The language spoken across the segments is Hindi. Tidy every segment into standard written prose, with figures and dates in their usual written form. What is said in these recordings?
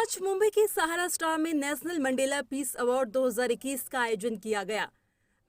आज मुंबई के सहारा स्टार में नेशनल मंडेला पीस अवार्ड 2021 का आयोजन किया गया,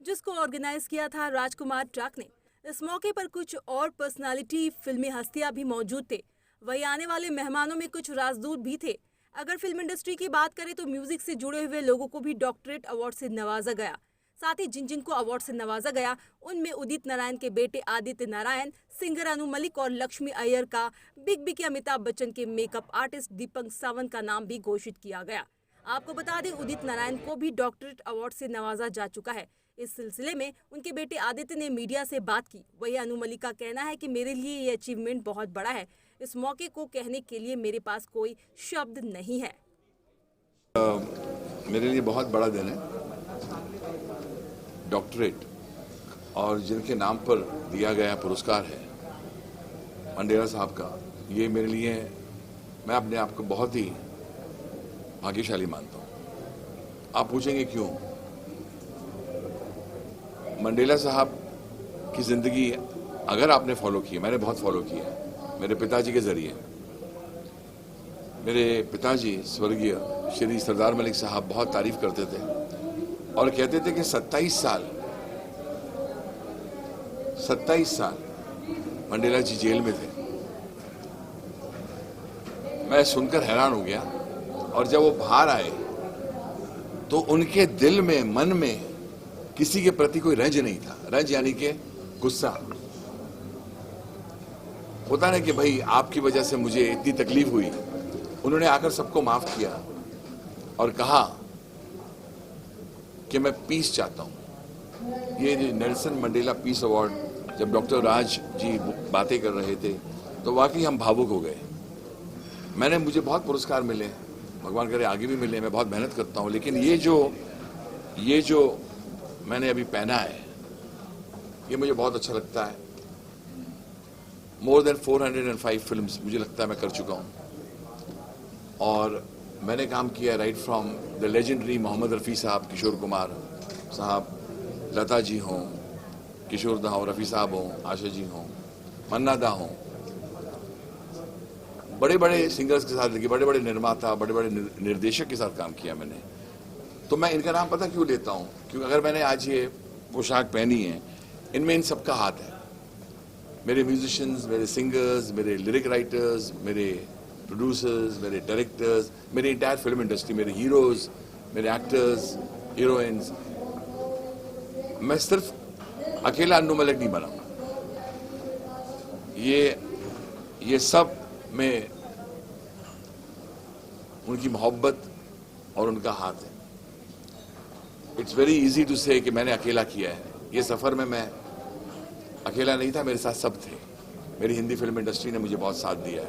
जिसको ऑर्गेनाइज किया था राजकुमार ट्रक ने। इस मौके पर कुछ और पर्सनालिटी फिल्मी हस्तियां भी मौजूद थे। वहीं आने वाले मेहमानों में कुछ राजदूत भी थे। अगर फिल्म इंडस्ट्री की बात करें तो म्यूजिक से जुड़े हुए लोगों को भी डॉक्टरेट अवार्ड से नवाजा गया। साथ ही जिन जिन को अवार्ड से नवाजा गया उनमें उदित नारायण के बेटे आदित्य नारायण, सिंगर अनु मलिक और लक्ष्मी अय्यर का, बिग बी के अमिताभ बच्चन के मेकअप आर्टिस्ट दीपक सावंत का नाम भी घोषित किया गया। आपको बता दें, उदित नारायण को भी डॉक्टरेट अवार्ड से नवाजा जा चुका है। इस सिलसिले में उनके बेटे आदित्य ने मीडिया से बात की। वही अनु मलिक का कहना है कि मेरे लिए ये अचीवमेंट बहुत बड़ा है। इस मौके को कहने के लिए मेरे पास कोई शब्द नहीं है। मेरे लिए बहुत बड़ा दिन है। डॉक्टरेट और जिनके नाम पर दिया गया पुरस्कार है मंडेला साहब का, ये मेरे लिए, मैं अपने आप को बहुत ही भाग्यशाली मानता हूँ। आप पूछेंगे क्यों? मंडेला साहब की जिंदगी अगर आपने फॉलो की, मैंने बहुत फॉलो की है मेरे पिताजी के जरिए। मेरे पिताजी स्वर्गीय श्री सरदार मलिक साहब बहुत तारीफ करते थे और कहते थे कि 27 साल मंडेला जी जेल में थे। मैं सुनकर हैरान हो गया और जब वो बाहर आए तो उनके दिल में, मन में किसी के प्रति कोई रंज नहीं था। रंज यानी कि गुस्सा। होता ना कि भाई आपकी वजह से मुझे इतनी तकलीफ हुई। उन्होंने आकर सबको माफ किया और कहा कि मैं पीस चाहता हूं। ये नेल्सन मंडेला पीस अवार्ड जब डॉक्टर राज जी बातें कर रहे थे तो वाकई हम भावुक हो गए। मुझे बहुत पुरस्कार मिले, भगवान करे आगे भी मिले, मैं बहुत मेहनत करता हूं, लेकिन ये जो मैंने अभी पहना है ये मुझे बहुत अच्छा लगता है। मोर देन 405 फिल्म्स मुझे लगता है मैं कर चुका हूं और मैंने काम किया right from the legendary Mohammed Rafi sahab, Kishore Kumar साहब, लता जी हों, किशोर दा हों, रफ़ी साहब हों, आशा जी हों, मन्ना दा हों, बड़े बड़े सिंगर्स के साथ, लेकिन बड़े बड़े निर्माता, बड़े बड़े निर्देशक के साथ काम किया मैंने। तो मैं इनका नाम पता क्यों लेता हूँ? क्योंकि अगर मैंने आज ये पोशाक पहनी है, इनमें इन सबका हाथ है। मेरे म्यूजिशियंस, मेरे सिंगर्स, मेरे लिरिक राइटर्स, मेरे प्रोड्यूसर्स, मेरे डायरेक्टर्स, मेरी इंटायर फिल्म इंडस्ट्री, मेरे हीरोज, मेरे एक्टर्स, हीरोइंस। मैं सिर्फ अकेला अन्नू मलिक नहीं बना। ये सब में उनकी मोहब्बत और उनका हाथ है। इट्स वेरी इजी टू से कि मैंने अकेला किया है। ये सफर में मैं अकेला नहीं था, मेरे साथ सब थे। मेरी हिंदी फिल्म इंडस्ट्री ने मुझे बहुत साथ दिया है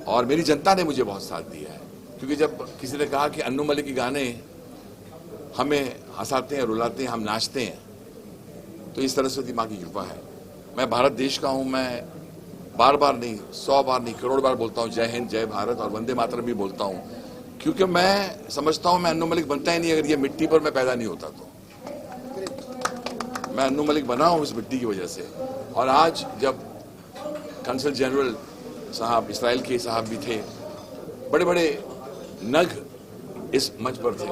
और मेरी जनता ने मुझे बहुत साथ दिया है। क्योंकि जब किसी ने कहा कि अन्नू मलिक के गाने हमें हंसाते हैं, रुलाते हैं, हम नाचते हैं, तो इस सरस्वती माँ की कृपा है। मैं भारत देश का हूँ। मैं बार बार नहीं, 100 बार नहीं, करोड़ बार बोलता हूँ जय हिंद, जय भारत और वंदे मातरम भी बोलता हूँ, क्योंकि मैं समझता हूँ मैं अन्नू मलिक बनता ही नहीं अगर ये मिट्टी पर मैं पैदा नहीं होता। तो मैं अन्नू मलिक बना हूँ इस मिट्टी की वजह से। और आज जब कंसल जनरल साहब, इसराइल के साहब भी थे, बड़े बड़े नग इस मंच पर थे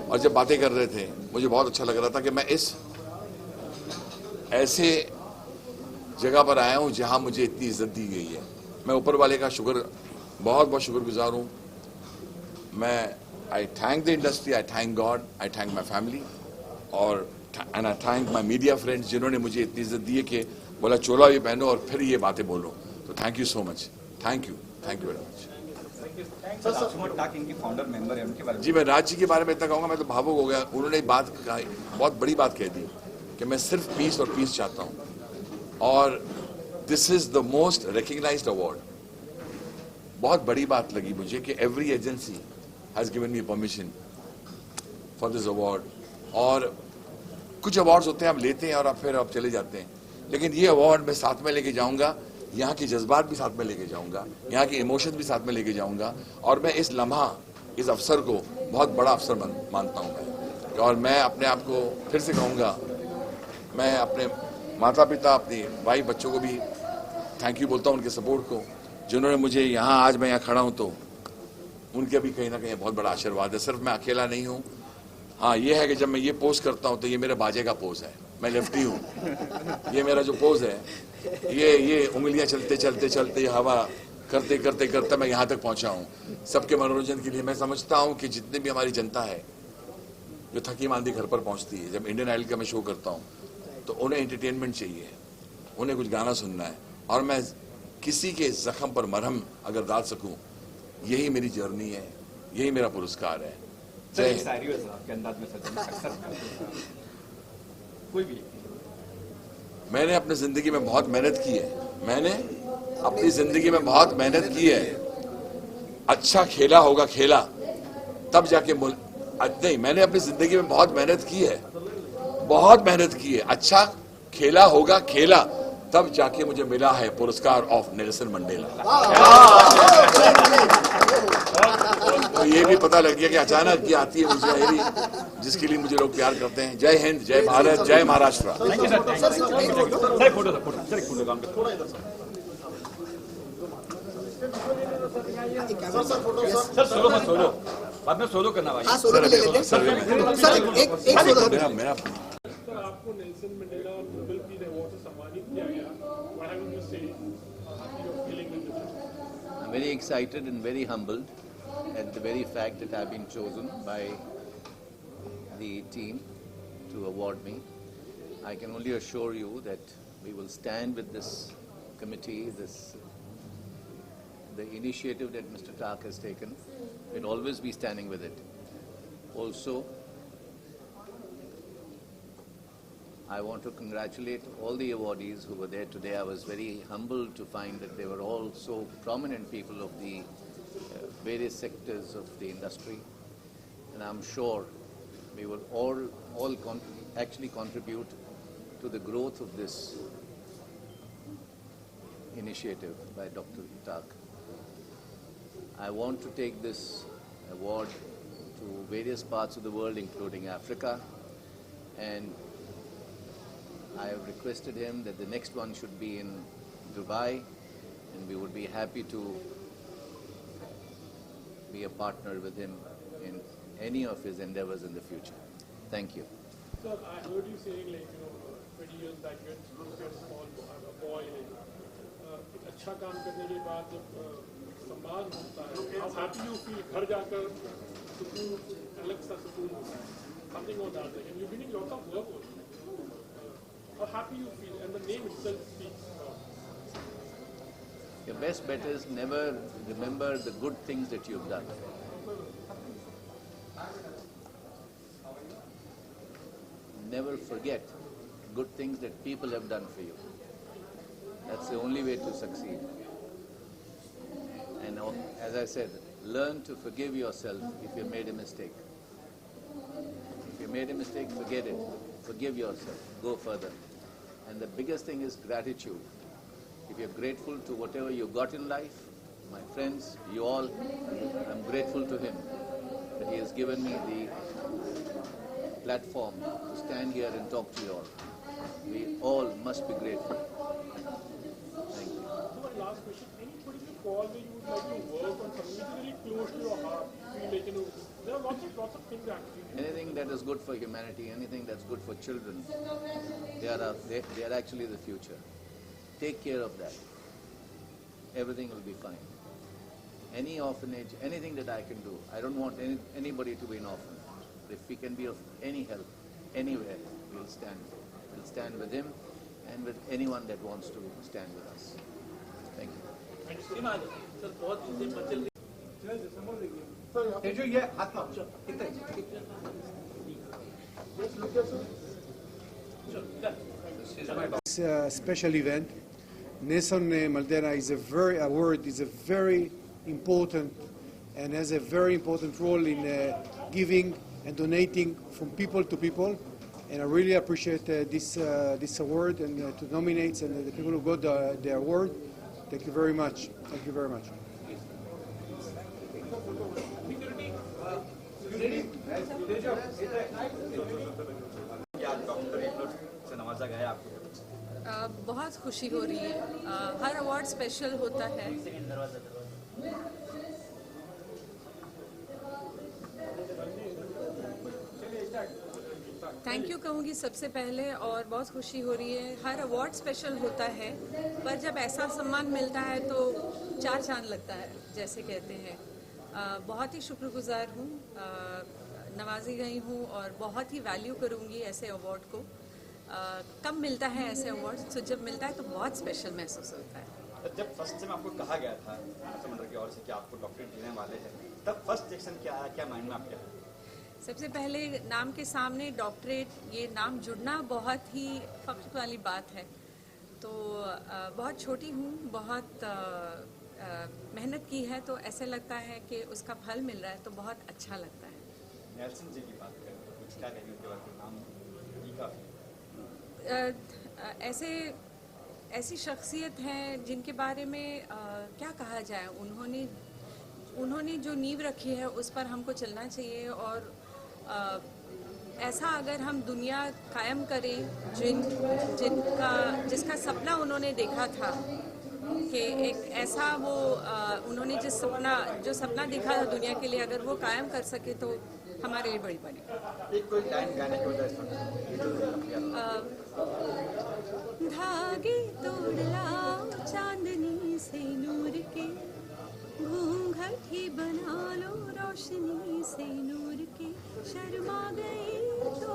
और जब बातें कर रहे थे मुझे बहुत अच्छा लग रहा था कि मैं इस ऐसे जगह पर आया हूं जहां मुझे इतनी इज्जत दी गई है। मैं ऊपर वाले का बहुत बहुत शुक्रगुजार हूं। मैं I thank the industry, I thank God, I thank my family और and I thank my media friends जिन्होंने मुझे इतनी इज्जत दी है कि बोला चोला भी पहनो और फिर ये बातें बोलो। तो thank you so much, thank you very much. जी, मैं राज जी के बारे में इतना कहूँगा, मैं तो भावुक हो गया। उन्होंने बात कही, बहुत बड़ी बात कह दी कि मैं सिर्फ पीस और पीस चाहता हूँ और this is the most recognised award. बहुत बड़ी बात लगी मुझे कि every agency has given me permission for this award. और कुछ अवार्ड्स होते हैं, हम लेते हैं और फिर आप चले जाते हैं, लेकिन ये अवार्ड मैं साथ में लेके जाऊंगा। यहाँ की जज्बात भी साथ में लेके जाऊंगा, यहाँ की इमोशन भी साथ में लेके जाऊंगा और मैं इस लम्हा, इस अवसर को बहुत बड़ा अवसर मानता हूँ मैं। और मैं अपने आप को फिर से कहूँगा, मैं अपने माता पिता, अपने भाई बच्चों को भी थैंक यू बोलता हूँ, उनके सपोर्ट को, जिन्होंने मुझे यहाँ, आज मैं यहाँ खड़ा हूँ तो उनके भी कहीं ना कहीं बहुत बड़ा आशीर्वाद है। सिर्फ मैं अकेला नहीं हूँ। हाँ, ये है कि जब मैं ये पोज करता हूँ तो ये मेरे बाजे का पोज है। मैं लेफ्टी हूँ। ये मेरा जो पोज है, ये उंगलियां चलते चलते चलते हवा करते करते करते मैं यहाँ तक पहुंचा हूँ। सबके मनोरंजन के लिए। मैं समझता हूँ कि जितनी भी हमारी जनता है जो थकी मांदी घर पर पहुंचती है, जब इंडियन आइडल का मैं शो करता हूँ तो उन्हें एंटरटेनमेंट चाहिए, उन्हें कुछ गाना सुनना है, और मैं किसी के जख्म पर मरहम अगर डाल सकूं, यही मेरी जर्नी है, यही मेरा पुरस्कार है। जय हिंद। आपके अंदाज में कोई भी मैंने अपनी जिंदगी में बहुत मेहनत की है। मैंने अपनी जिंदगी में बहुत मेहनत की है। अच्छा खेला होगा खेला तब जाके नहीं, मैंने अपनी जिंदगी में बहुत मेहनत की है, बहुत मेहनत की है। अच्छा खेला होगा खेला तब जाके मुझे मिला है पुरस्कार ऑफ नेल्सन मंडेला। तो ये भी पता लग गया कि अचानक ये आती है मुझे, जिसके लिए मुझे लोग प्यार करते हैं। जय हिंद, जय भारत, जय महाराष्ट्र। सोलो बाद में सोलो करना भाई। सर एक सोलो मेरा सर, आपको नेल्सन मंडेला और नोबेल पीस अवार्ड से सम्मानित किया गया। What have you to say? Your feeling with this? I'm very excited and very humbled at the very fact that I've been chosen by the team to award me. I can only assure you that we will stand with this committee, the initiative that Mr. Tak has taken. We'll always be standing with it. Also, I want to congratulate all the awardees who were there today. I was very humbled to find that they were all so prominent people of the various sectors of the industry. And I'm sure we will all actually contribute to the growth of this initiative by Dr. Tak. I want to take this award to various parts of the world, including Africa, and I have requested him that the next one should be in Dubai, and we would be happy to be a partner with him in any of his endeavors in the future. Thank you. Sir, I heard you saying 20 years back when you were a small boy, एक अच्छा काम करने के बाद जब सम्मान होता है, how happy you feel, घर जाकर सुकून, अलग सा सुकून होता है, something on that. And you're doing lots of work also. How happy you feel, and the name itself speaks. Your best bet is never remember the good things that you've done. Never forget good things that people have done for you. That's the only way to succeed. And as I said, learn to forgive yourself if you made a mistake. If you made a mistake, forget it. Forgive yourself. Go further. And the biggest thing is gratitude. If you're grateful to whatever you got in life, my friends, you all, I'm grateful to him that he has given me the platform to stand here and talk to you all. We all must be grateful. Thank you. So one last question, any particular call where you would like to work on something which is really close to your heart? You feel there are lots of things actually. Anything that is good for humanity, anything that's good for children, they are actually the future. Take care of that. Everything will be fine. Any orphanage, anything that I can do. I don't want anybody to be an orphan. If we can be of any help, anywhere, we'll stand. We'll stand with him and with anyone that wants to stand with us. Thank you. This special event, Nelson Mandela award is a very important and has a very important role in giving and donating from people to people. And I really appreciate this award and to nominate and the people who got the award. Thank you very much. Thank you very much. बहुत खुशी हो रही है। हर अवार्ड स्पेशल होता है। थैंक यू कहूँगी सबसे पहले, और बहुत खुशी हो रही है। हर अवार्ड स्पेशल होता है, पर जब ऐसा सम्मान मिलता है तो चार चांद लगता है, जैसे कहते हैं। बहुत ही शुक्रगुजार हूँ, नवाजी गई हूँ और बहुत ही वैल्यू करूँगी ऐसे अवार्ड को। कम मिलता है ऐसे अवार्ड, तो जब मिलता है तो बहुत स्पेशल महसूस होता है। जब फर्स्ट टाइम आपको कहा गया था मंडल की ओर से कि आपको डॉक्टरेट देने वाले हैं, तब फर्स्ट रिएक्शन क्या आया, क्या माइंड में आपके आया? सबसे पहले नाम के सामने डॉक्टरेट, ये नाम जुड़ना बहुत ही फख्र वाली बात है। तो बहुत छोटी हूँ, बहुत मेहनत की है, तो ऐसे लगता है कि उसका फल मिल रहा है, तो बहुत अच्छा लगता है। नेल्सन जी की बात करें तो कुछ क्या कहेंगे उनके बारे में? नाम ही काफी ऐसी शख्सियत हैं जिनके बारे में क्या कहा जाए। उन्होंने जो नींव रखी है उस पर हमको चलना चाहिए, और ऐसा अगर हम दुनिया कायम करें जिसका सपना उन्होंने देखा था कि एक ऐसा वो उन्होंने जो सपना देखा था दुनिया के लिए, अगर वो कायम कर सके तो हमारे लिए बड़ी बड़ी। एक कोई लाइन गाने की वजह से धागे तोड़ लाओ चांदनी से नूर के, घूंघट ही बना लो रोशनी से नूर के, शर्मा गए तो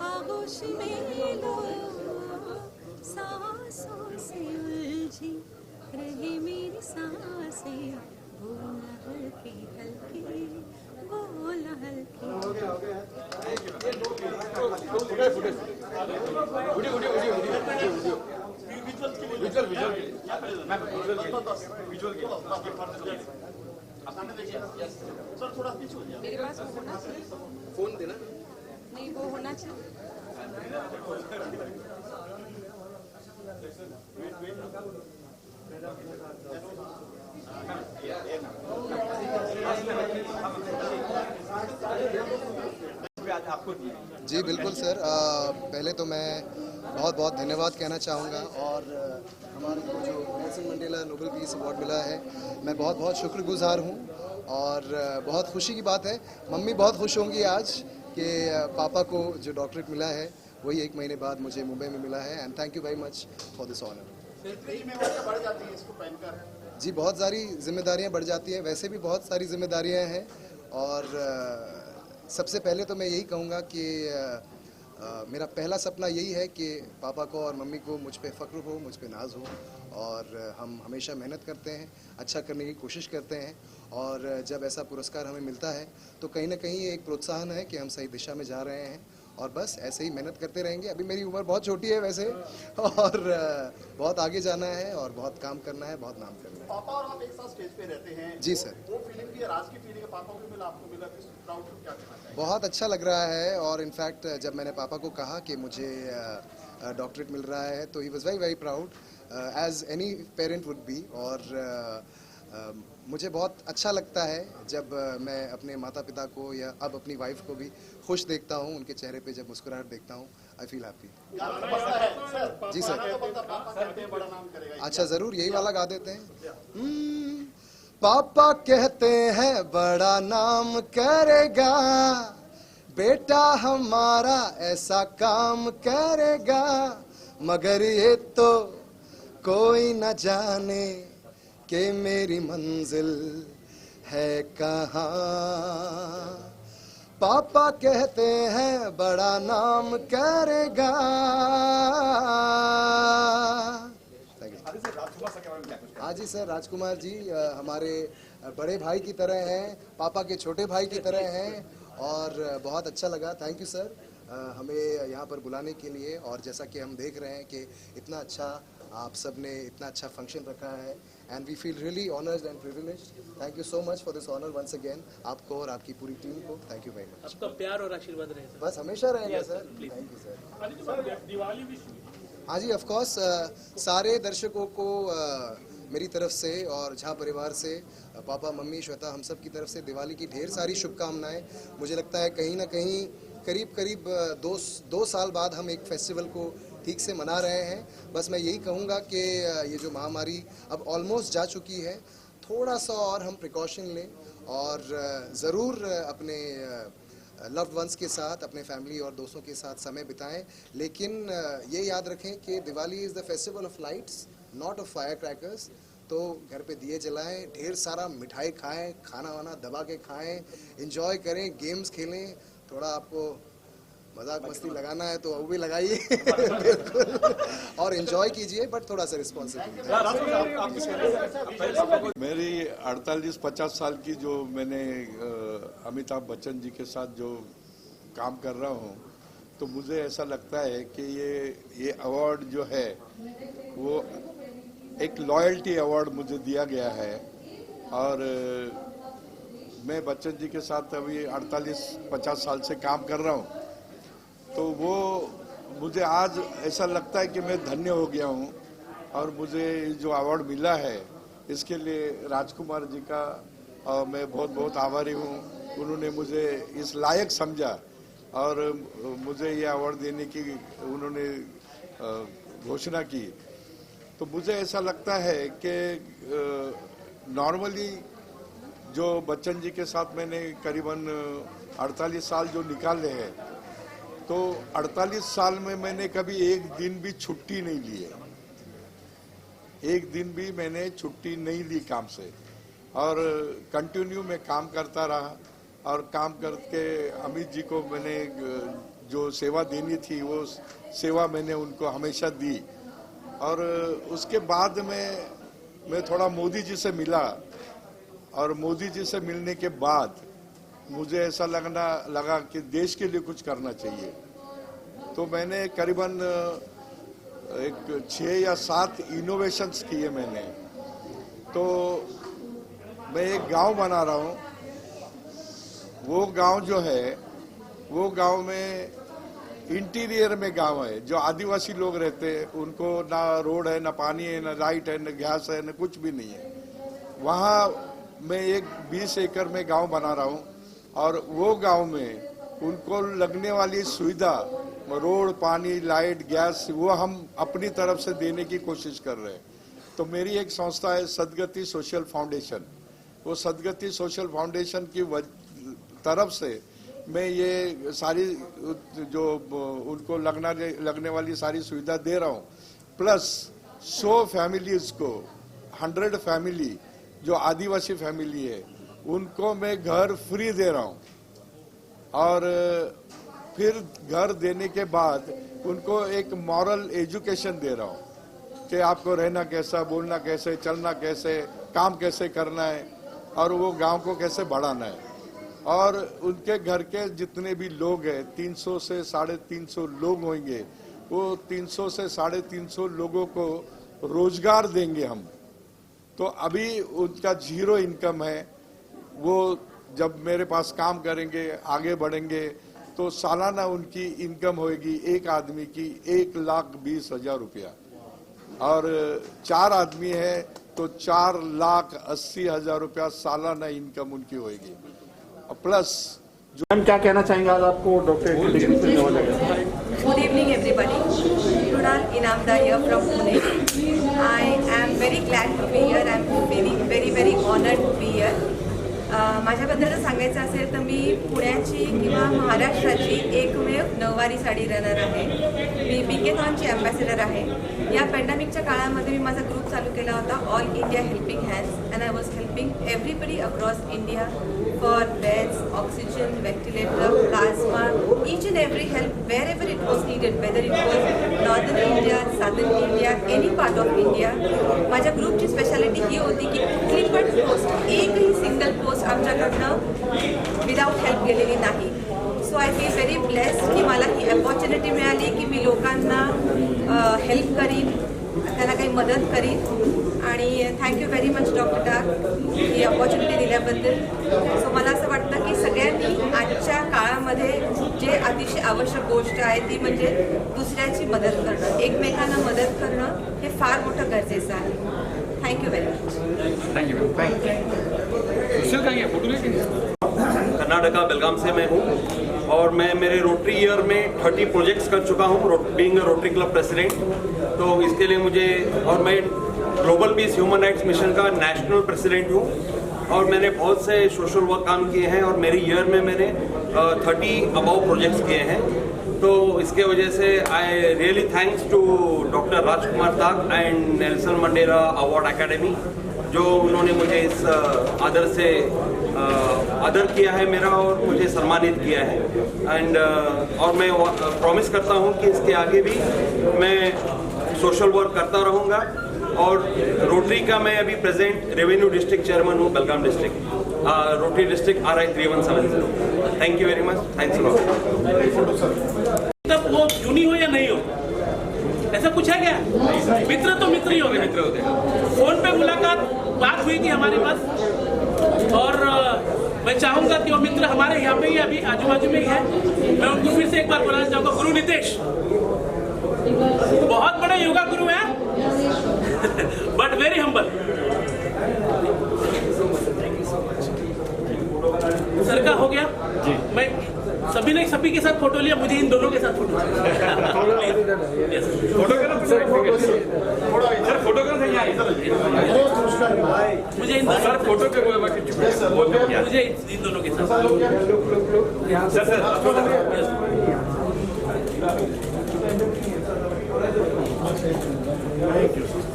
आगोश में लो, सांसों से उलझी रहे मेरी सांसें, बोला हल्के हल्के, बोला हल्के। मेरे पास वो होना चाहिए, फोन देना। नहीं वो होना चाहिए। जी बिल्कुल सर, पहले तो मैं बहुत बहुत धन्यवाद कहना चाहूँगा, और हमारे को जो Nelson Mandela Nobel peace award मिला है, मैं बहुत बहुत शुक्रगुजार हूँ, और बहुत खुशी की बात है। मम्मी बहुत खुश होंगी आज कि पापा को जो डॉक्टरेट मिला है वही 1 महीने बाद मुझे मुंबई में मिला है, and thank you very much for this honour. जी बहुत सारी जिम्मेदारियां बढ़ जाती हैं, वैसे भी बहुत सारी जिम्मेदारियां हैं, और सबसे पहले तो मैं यही कहूँगा कि मेरा पहला सपना यही है कि पापा को और मम्मी को मुझ पे फ़ख्र हो, मुझ पे नाज हो, और हम हमेशा मेहनत करते हैं, अच्छा करने की कोशिश करते हैं, और जब ऐसा पुरस्कार हमें मिलता है तो कहीं ना कहीं एक प्रोत्साहन है कि हम सही दिशा में जा रहे हैं, और बस ऐसे ही मेहनत करते रहेंगे। अभी मेरी उम्र बहुत छोटी है वैसे, और बहुत आगे जाना है, और बहुत काम करना है, बहुत नाम करना है। पापा और आप एक साथ स्टेज पे रहते हैं, जी सर। वो फीलिंग भी है, राज की फीलिंग है, पापा को मिला, आपको मिला, इस प्राउड को क्या कहना चाहिए? बहुत अच्छा लग रहा है, और इनफैक्ट जब मैंने पापा को कहा कि मुझे डॉक्टरेट मिल रहा है तो he was very very proud, as any parent would be. और मुझे बहुत अच्छा लगता है जब मैं अपने माता पिता को या अब अपनी वाइफ को भी खुश देखता हूँ, उनके चेहरे पे जब मुस्कुराहट देखता हूँ, आई फील हैप्पी। जी सर। अच्छा ज़रूर, यही वाला गा देते हैं। पापा कहते हैं बड़ा नाम करेगा, बेटा हमारा ऐसा काम करेगा, मगर ये तो कोई न जाने कि मेरी मंजिल है कहाँ। पापा कहते हैं बड़ा नाम करेगा। हाँ जी सर, राजकुमार जी हमारे बड़े भाई की तरह हैं, पापा के छोटे भाई की तरह हैं, और बहुत अच्छा लगा। थैंक यू सर हमें यहाँ पर बुलाने के लिए, और जैसा कि हम देख रहे हैं कि इतना अच्छा आप सब ने इतना अच्छा फंक्शन रखा है, and we feel really honoured and privileged. Thank you so much for this honour once again, आपको और आपकी पूरी टीम को थैंक यू वेरी मच। आपका प्यार और आशीर्वाद रहे सर। बस हमेशा रहेगा sir. Thank you sir. Diwali भी हाँ जी, ऑफ कोर्स सारे दर्शकों को मेरी तरफ से और झा परिवार से, पापा मम्मी श्वेता, हम सब की तरफ से दिवाली की ढेर सारी शुभकामनाएं। मुझे लगता है कहीं ना कहीं करीब दो साल बाद हम एक फेस्टिवल को ठीक से मना रहे हैं। बस मैं यही कहूँगा कि ये जो महामारी अब ऑलमोस्ट जा चुकी है, थोड़ा सा और हम प्रिकॉशन लें, और ज़रूर अपने लव्ड वंस के साथ, अपने फैमिली और दोस्तों के साथ समय बिताएं, लेकिन ये याद रखें कि Diwali is the festival of lights, not of fire crackers. तो घर पे दिए जलाएं, ढेर सारा मिठाई खाएं, खाना वाना दबा के खाएं, एंजॉय करें, गेम्स खेलें। थोड़ा आपको मजाक मस्ती लगाना है तो वो भी लगाइए बिल्कुल, और एंजॉय कीजिए, बट थोड़ा सा रिस्पॉन्सिबिलिटी। मेरी 48-50 साल की जो मैंने अमिताभ बच्चन जी के साथ जो काम कर रहा हूँ, तो मुझे ऐसा लगता है कि ये अवार्ड जो है वो एक लॉयल्टी अवार्ड मुझे दिया गया है। और मैं बच्चन जी के साथ अभी 48-50 साल से काम कर रहा हूँ, तो वो मुझे आज ऐसा लगता है कि मैं धन्य हो गया हूँ। और मुझे जो अवार्ड मिला है इसके लिए राजकुमार जी का मैं बहुत बहुत आभारी हूँ। उन्होंने मुझे इस लायक समझा और मुझे ये अवार्ड देने की उन्होंने घोषणा की। तो मुझे ऐसा लगता है कि नॉर्मली जो बच्चन जी के साथ मैंने करीबन 48 साल जो निकाले हैं, तो 48 साल में मैंने कभी एक दिन भी छुट्टी नहीं ली है। एक दिन भी मैंने छुट्टी नहीं ली काम से, और कंटिन्यू में काम करता रहा। और काम करके अमित जी को मैंने जो सेवा देनी थी वो सेवा मैंने उनको हमेशा दी। और उसके बाद में मैं थोड़ा मोदी जी से मिला, और मोदी जी से मिलने के बाद मुझे ऐसा लगा कि देश के लिए कुछ करना चाहिए। तो मैंने करीबन 6 या 7 इनोवेशंस किए मैंने। तो मैं एक गांव बना रहा हूं। वो गांव जो है, वो गांव में इंटीरियर में गांव है, जो आदिवासी लोग रहते हैं, उनको ना रोड है, ना पानी है, ना लाइट है, ना गैस है, ना कुछ भी नहीं है। वहाँ मैं एक 20 एकड़ में गांव बना रहा हूँ, और वो गांव में उनको लगने वाली सुविधा, रोड, पानी, लाइट, गैस, वो हम अपनी तरफ से देने की कोशिश कर रहे हैं। तो मेरी एक संस्था है सदगति सोशल फाउंडेशन। वो सदगति सोशल फाउंडेशन की तरफ से मैं ये सारी जो उनको लगने वाली सारी सुविधा दे रहा हूँ। प्लस 100 फैमिलीज को, 100 फैमिली जो आदिवासी फैमिली है, उनको मैं घर फ्री दे रहा हूँ। और फिर घर देने के बाद उनको एक मॉरल एजुकेशन दे रहा हूँ कि आपको रहना कैसा, बोलना कैसे, चलना कैसे, काम कैसे करना है, और वो गांव को कैसे बढ़ाना है। और उनके घर के जितने भी लोग हैं, 300 से 350 लोग होंगे, वो 300 से 350 लोगों को रोजगार देंगे हम। तो अभी उनका 0 इनकम है। वो जब मेरे पास काम करेंगे, आगे बढ़ेंगे, तो सालाना उनकी इनकम होगी एक आदमी की 1,20,000 रुपया। और 4 आदमी है तो 4,80,000 रुपया सालाना इनकम उनकी होगी। प्लस मैम क्या कहना चाहेंगे आज आपको डॉक्टरेट की डिग्री से मिला है? Good evening everybody. Kunal Inamdar here from Pune. I am very glad to be here. I am very honored to be here. माझ्याबद्दल जर सांगायचं असेल तर मी पुण्याची किंवा महाराष्ट्राची एकमेव नऊवारी साडी रनर आहे. मी बिकेथॉनची ॲम्बॅसेडर आहे. या पॅन्डेमिकच्या काळामध्ये मी माझा ग्रुप चालू केला होता, all India helping hands, and I was helping everybody across India for beds, oxygen, ventilator, plasma, each and every help wherever it was needed, whether it was northern India, southern India, any part of India. माझ्या ग्रुपची स्पेशालिटी ही होती की कुठली पण पोस्ट, एकही सिंगल पोस्ट आमच्याकडनं विदाउट हेल्प गेलेली नाही. सो आय फील व्हेरी ब्लेस्ड की मला ही अपॉर्च्युनिटी मिळाली की मी लोकांना हेल्प करीन, त्यांना काही मदत करीन. आणि थँक्यू व्हेरी मच डॉक्टर टाक ही अपॉर्च्युनिटी दिल्याबद्दल. सो मला असं वाटतं की सगळ्यांनी आजच्या काळामध्ये जे अतिशय आवश्यक गोष्ट आहे ती म्हणजे दुसऱ्याची मदत करणं, एकमेकांना मदत करणं हे फार मोठं गरजेचं आहे. Thank you very much. Karnataka Belgaum से मैं हूँ और मैं मेरे रोटरी ईयर में 30 प्रोजेक्ट्स कर चुका हूँ बीइंग रोटरी क्लब प्रेसिडेंट. तो इसके लिए मुझे, और मैं global piece human rights mission का नेशनल प्रेसिडेंट हूँ और मैंने बहुत से सोशल वर्क काम किए हैं. और मेरी ईयर में मैंने 30 अबाउ प्रोजेक्ट्स किए हैं। तो इसके वजह से I really thanks to doctor Rajkumar Tak and Nelson Mandela award academy, जो उन्होंने मुझे इस आदर से आदर किया है मेरा और मुझे सम्मानित किया है। एंड और मैं प्रॉमिस करता हूँ कि इसके आगे भी मैं सोशल वर्क करता रहूँगा। और रोटरी का मैं अभी प्रेजेंट रेवेन्यू डिस्ट्रिक्ट चेयरमैन हूँ, Belgaum district, Rotary district RI 3170। Thank you very much, thanks lot. तब वो जूनी हो या नहीं हो, ऐसा कुछ है क्या? मित्र तो मित्र ही हो गए, मित्र होते हैं। फोन पे मुलाकात बात हुई थी हमारे पास, और मैं चाहूंगा कि वो मित्र हमारे यहाँ पे ही अभी आजू बाजू में ही है। मैं उनको फिर से एक बार बुलाना चाहूंगा। गुरु नितेश बहुत बड़े योगा गुरु हैं, बट वेरी हम्बल। सर का हो गया जी। मैं सभी के साथ फोटो लिया, मुझे इन दोनों के साथ फोटो मुझे इन दोनों के साथ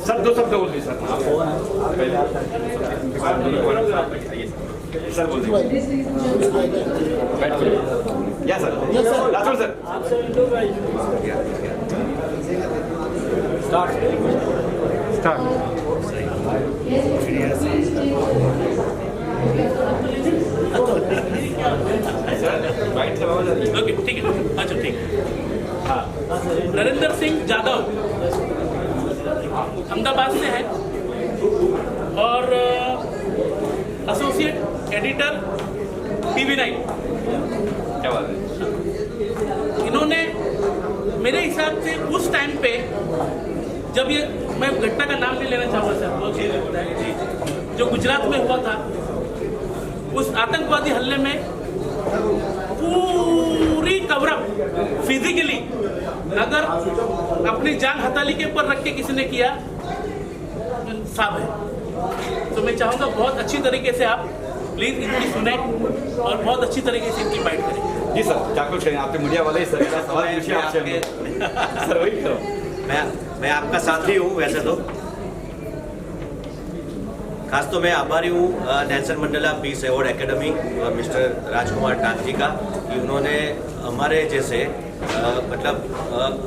सर दो शब्द बोल दी सर। सर बोल या सर लास्ट सर ओके ठीक है। अच्छा ठीक है। नरेंद्र सिंह जादव अहमदाबाद से है और एसोसिएट एडिटर TV9। क्या बात है। इन्होंने मेरे हिसाब से उस टाइम पे, जब ये, मैं घटना का नाम नहीं लेना चाहूँगा सर, जो गुजरात में हुआ था, उस आतंकवादी हमले में पूरी कवरअप फिजिकली अगर अपनी जान हथेली के ऊपर रख के किसी ने किया, साफ है। तो मैं चाहूँगा बहुत अच्छी तरीके से आप प्लीज इनकी सुने और बहुत अच्छी तरीके से इनकी बाइट करें। जी सर, क्या कुछ करें, आपके मीडिया वाले सर सवाल पूछिए आपसे। सर वही करो। मैं आपका साथी हूँ वैसे तो, खास तो मैं आभारी हूँ Nelson Mandela piece Award Academy और मिस्टर राजकुमार ताक जी का, कि उन्होंने हमारे जैसे मतलब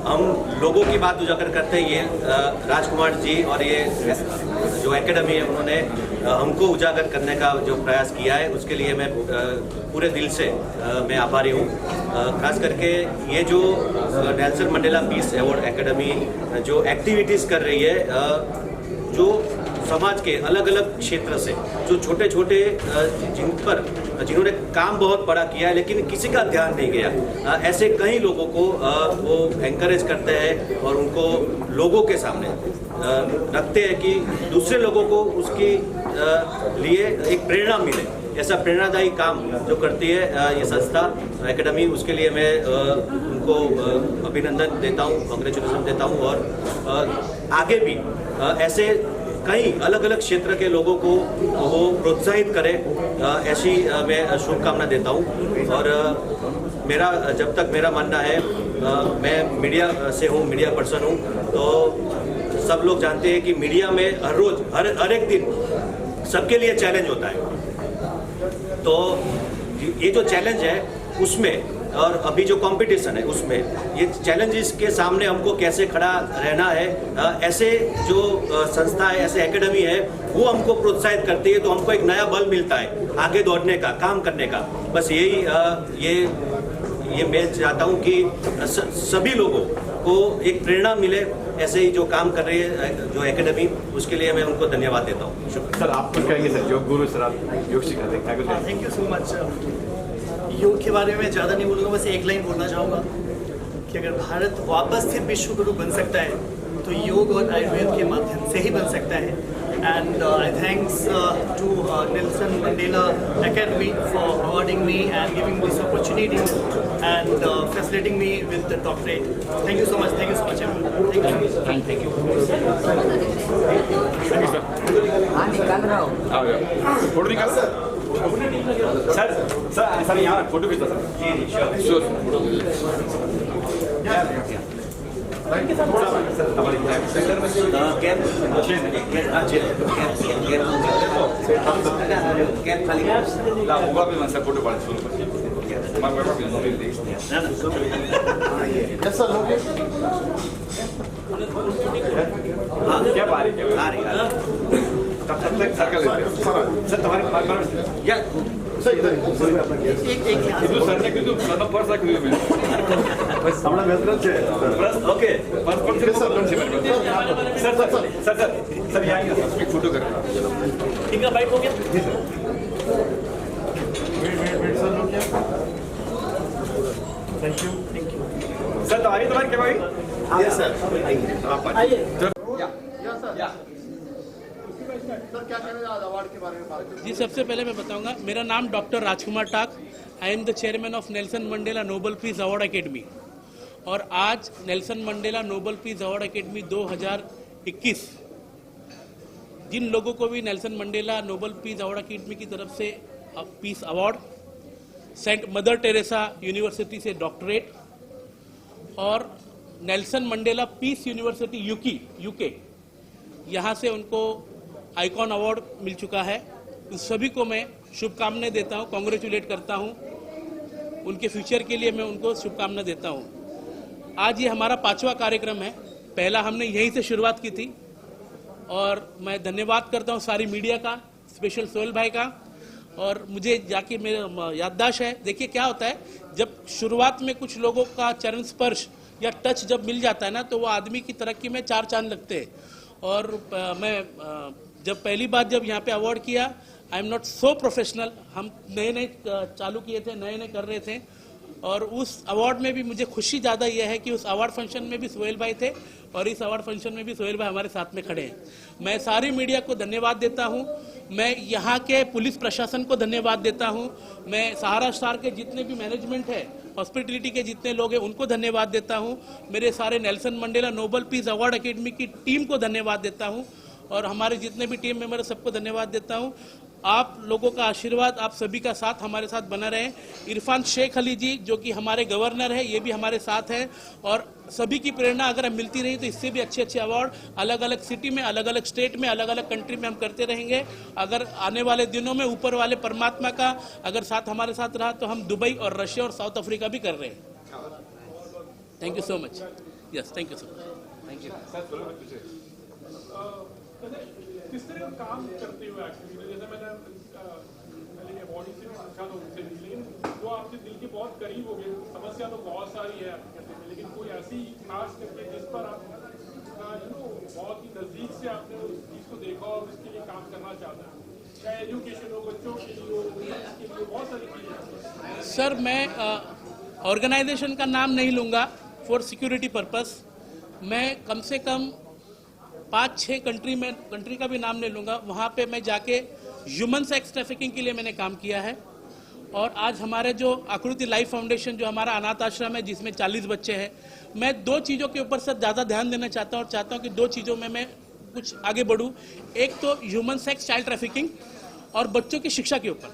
हम लोगों की बात उजागर करते हैं। ये राजकुमार जी और ये जो एकेडमी है, उन्होंने हमको उजागर करने का जो प्रयास किया है, उसके लिए मैं पूरे दिल से मैं आभारी हूँ। खास करके ये जो Nelson Mandela piece Award academy जो एक्टिविटीज़ कर रही है, जो समाज के अलग अलग क्षेत्र से जो छोटे छोटे जिन्होंने काम बहुत बड़ा किया है लेकिन किसी का ध्यान नहीं गया, ऐसे कई लोगों को वो एनकरेज करते हैं और उनको लोगों के सामने रखते हैं कि दूसरे लोगों को उसके लिए एक प्रेरणा मिले। ऐसा प्रेरणादायी काम जो करती है ये संस्था एकेडमी, उसके लिए मैं उनको अभिनंदन देता हूँ, कांग्रेचुलेसन देता हूँ। और आगे भी ऐसे कई अलग अलग क्षेत्र के लोगों को वो प्रोत्साहित करें, ऐसी मैं शुभकामना देता हूँ। और मेरा जब तक मेरा मानना है, मैं मीडिया से हूँ, मीडिया पर्सन हूँ, तो सब लोग जानते हैं कि मीडिया में हर रोज़ हर एक दिन सबके लिए चैलेंज होता है। तो ये जो चैलेंज है उसमें, और अभी जो कंपटीशन है उसमें, ये चैलेंजेस के सामने हमको कैसे खड़ा रहना है, ऐसे जो संस्था है, ऐसे एकेडमी है, वो हमको प्रोत्साहित करती है। तो हमको एक नया बल मिलता है आगे दौड़ने का, काम करने का। बस यही ये मैं चाहता हूँ कि सभी लोगों को एक प्रेरणा मिले, ऐसे ही जो काम कर रही है जो एकेडमी, उसके लिए मैं उनको धन्यवाद देता हूँ। सर आप कुछ कहेंगे सर, योग गुरु सर आप योग सिखाते हैं। Thank you so much. योग के बारे में ज़्यादा नहीं बोलूँगा, बस एक लाइन बोलना चाहूँगा कि अगर भारत वापस से विश्व गुरु बन सकता है तो योग और आयुर्वेद के माध्यम से ही बन सकता है। And I thanks to Nelson Mandela Academy for awarding me and giving me this opportunity and facilitating me with the doctorate. Thank you so much. Thank you so much, everyone. Thank you. Thank you sir. Photo निकाल सर यहाँ फोटो खींचो सर। फोटो क्या बारी तब तक सर्कल सर तुम्हारे या सर इधर सर ने क्यों सर पर्स रख दिया मैं बस हमरा मेहनत से बस ओके पर्स से सर सर सर सर यहाँ एक फोटो कर ठीक है बाइक हो गया वेट सर लोग क्या थैंक यू सर तो आइए तुम्हारी क्या भाई यस सर आइए जी सबसे पहले मैं बताऊंगा, मेरा नाम doctor Rajkumar Tak, I am the chairman of Nelson Mandela Nobel Peace Award Academy. और आज Nelson Mandela Nobel Peace Award Academy 2021 जिन लोगों को भी Nelson Mandela Nobel Peace Award Academy की तरफ से peace award, Saint Mother Teresa University से डॉक्टरेट और Nelson Mandela Peace University UK यहाँ से उनको आइकॉन अवार्ड मिल चुका है। इन सभी को मैं शुभकामनाएं देता हूं, कॉन्ग्रेचुलेट करता हूं, उनके फ्यूचर के लिए मैं उनको शुभकामनाएं देता हूं। आज ये हमारा 5वां कार्यक्रम है, पहला हमने यहीं से शुरुआत की थी और मैं धन्यवाद करता हूं सारी मीडिया का, स्पेशल सोहेल भाई का। और मुझे जाके मेरा याददाश्त है, देखिए क्या होता है जब शुरुआत में कुछ लोगों का चरण स्पर्श या टच जब मिल जाता है ना तो वो आदमी की तरक्की में 4 चांद लगते हैं। और मैं जब पहली बार जब यहाँ पे अवार्ड किया, I am not so professional, हम नए चालू किए थे, नए कर रहे थे। और उस अवार्ड में भी मुझे खुशी ज़्यादा यह है कि उस अवार्ड फंक्शन में भी सोहेल भाई थे और इस अवार्ड फंक्शन में भी सोहेल भाई हमारे साथ में खड़े हैं। मैं सारी मीडिया को धन्यवाद देता हूं, मैं यहाँ के पुलिस प्रशासन को धन्यवाद देता हूं, मैं सहारा स्टार के जितने भी मैनेजमेंट है, हॉस्पिटलिटी के जितने लोग हैं उनको धन्यवाद देता हूं, मेरे सारे Nelson Mandela Nobel Peace Award Academy की टीम को धन्यवाद देता हूं और हमारे जितने भी टीम मेंबर सबको धन्यवाद देता हूं। आप लोगों का आशीर्वाद, आप सभी का साथ हमारे साथ बना रहे। इरफान शेख अली जी जो कि हमारे गवर्नर है, ये भी हमारे साथ हैं और सभी की प्रेरणा अगर हम मिलती रही तो इससे भी अच्छे अवार्ड अलग अलग सिटी में, अलग अलग स्टेट में, अलग अलग कंट्री में हम करते रहेंगे। अगर आने वाले दिनों में ऊपर वाले परमात्मा का अगर साथ हमारे साथ रहा तो हम दुबई और रशिया और साउथ अफ्रीका भी कर रहे हैं। Thank you so much. Yes, thank you so much. Thank you. किस तरह का काम करते हुए एक्चुअली, जैसे मैंने पहले बॉडी से भी पूछा था उनसे भी, लेकिन वो आपके दिल के बहुत करीब हो गए। समस्या तो बहुत सारी है आपके में, लेकिन कोई ऐसी खास करके जिस पर आप बहुत ही नज़दीक से आपने उस चीज़ को देखा और उसके लिए काम करना चाहता है, चाहे एजुकेशन हो, बच्चों के लिए हो, इसके लिए बहुत सारी चीज़ें। सर मैं ऑर्गेनाइजेशन का नाम नहीं लूँगा फॉर सिक्योरिटी पर्पस, मैं कम से कम 5-6 कंट्री का भी नाम ले लूँगा, वहाँ पे मैं जाके ह्यूमन सेक्स ट्रैफिकिंग के लिए मैंने काम किया है। और आज हमारे जो आकृति लाइफ फाउंडेशन जो हमारा अनाथ आश्रम है जिसमें 40 बच्चे हैं, मैं 2 चीज़ों के ऊपर से ज़्यादा ध्यान देना चाहता हूँ और चाहता हूँ कि 2 चीज़ों में मैं कुछ आगे बढ़ूँ। एक तो ह्यूमन सेक्स चाइल्ड ट्रैफिकिंग और बच्चों की शिक्षा के ऊपर।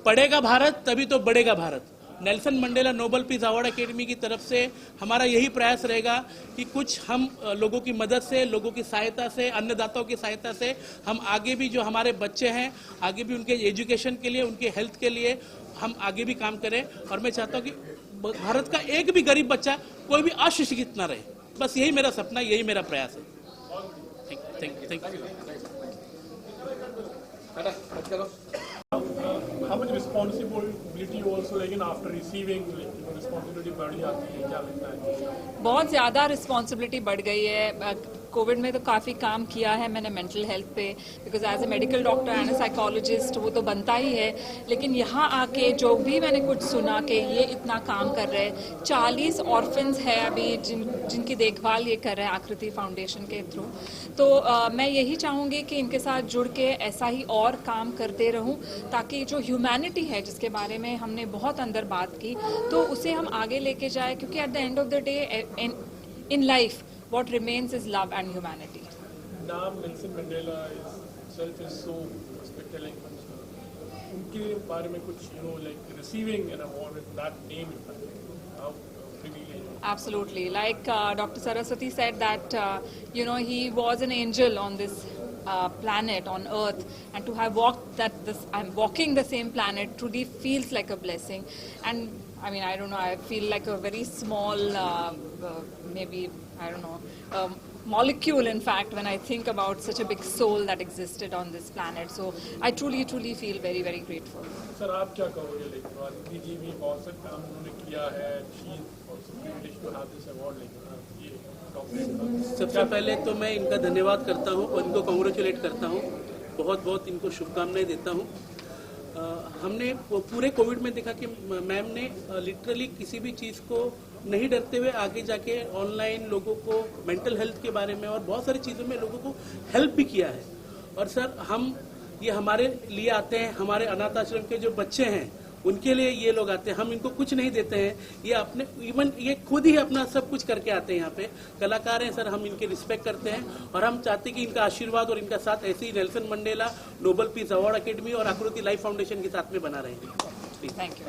पढ़ेगा भारत तभी तो बढ़ेगा Bharat. Nelson Mandela Nobel Peace Award Academy की तरफ से हमारा यही प्रयास रहेगा कि कुछ हम लोगों की मदद से, लोगों की सहायता से, अन्नदाताओं की सहायता से हम आगे भी जो हमारे बच्चे हैं, आगे भी उनके एजुकेशन के लिए, उनके हेल्थ के लिए हम आगे भी काम करें। और मैं चाहता हूँ कि भारत का एक भी गरीब बच्चा कोई भी अशिक्षित ना रहे, बस यही मेरा सपना, यही मेरा प्रयास है। Thank you. How much responsibility also, लेकिन after receiving responsibility बढ़ जाती है, क्या लगता है? बहुत ज़्यादा रिस्पॉन्सिबिलिटी बढ़ गई है। कोविड में तो काफ़ी काम किया है मैंने मेंटल हेल्थ पे, because as a medical doctor and a psychologist वो तो बनता ही है, लेकिन यहाँ आके जो भी मैंने कुछ सुना कि ये इतना काम कर रहे हैं, 40 ऑर्फन्स है अभी जिनकी देखभाल ये कर रहे हैं आकृति फाउंडेशन के थ्रू। तो मैं यही चाहूँगी कि इनके साथ जुड़ के ऐसा ही और काम करते रहूँ, ताकि जो ह्यूमैनिटी है जिसके बारे में हमने बहुत अंदर बात की तो उसे हम आगे लेके जाए, क्योंकि at the end of the day in life what remains is love and humanity. Naam Nelson Mandela itself is so spectacular. उनके बारे में कुछ like receiving an award with that name in fact, how revealing. Absolutely. Like Dr. Saraswati said that, he was an angel on this planet, on Earth, and to have I'm walking the same planet truly feels like a blessing. And I mean, I don't know, I feel like a very small, molecule, in fact, when I think about such a big soul that existed on this planet. So I truly, truly feel very, very grateful. Sir आप क्या कहोगे लेकिन आदित्य जी भी बहुत सा काम उन्होंने किया है, she also privileged to have this award लेकिन ये डॉक्टर सबसे पहले तो मैं इनका धन्यवाद करता हूँ और इनको कॉन्ग्रेचुलेट करता हूँ, बहुत बहुत इनको शुभकामनाएं देता हूँ। हमने पूरे कोविड में देखा कि मैम ने लिटरली किसी भी चीज़ को नहीं डरते हुए आगे जाके ऑनलाइन लोगों को मेंटल हेल्थ के बारे में और बहुत सारी चीज़ों में लोगों को हेल्प भी किया है। और सर ये हमारे लिए आते हैं, हमारे अनाथ आश्रम के जो बच्चे हैं उनके लिए ये लोग आते हैं, हम इनको कुछ नहीं देते हैं, ये खुद ही अपना सब कुछ करके आते हैं। यहाँ पे कलाकार हैं सर, हम इनके रिस्पेक्ट करते हैं और हम चाहते हैं कि इनका आशीर्वाद और इनका साथ ऐसे ही Nelson Mandela Nobel peace award academy और आकृति लाइफ फाउंडेशन के साथ में बना रहेंगे। Thank you.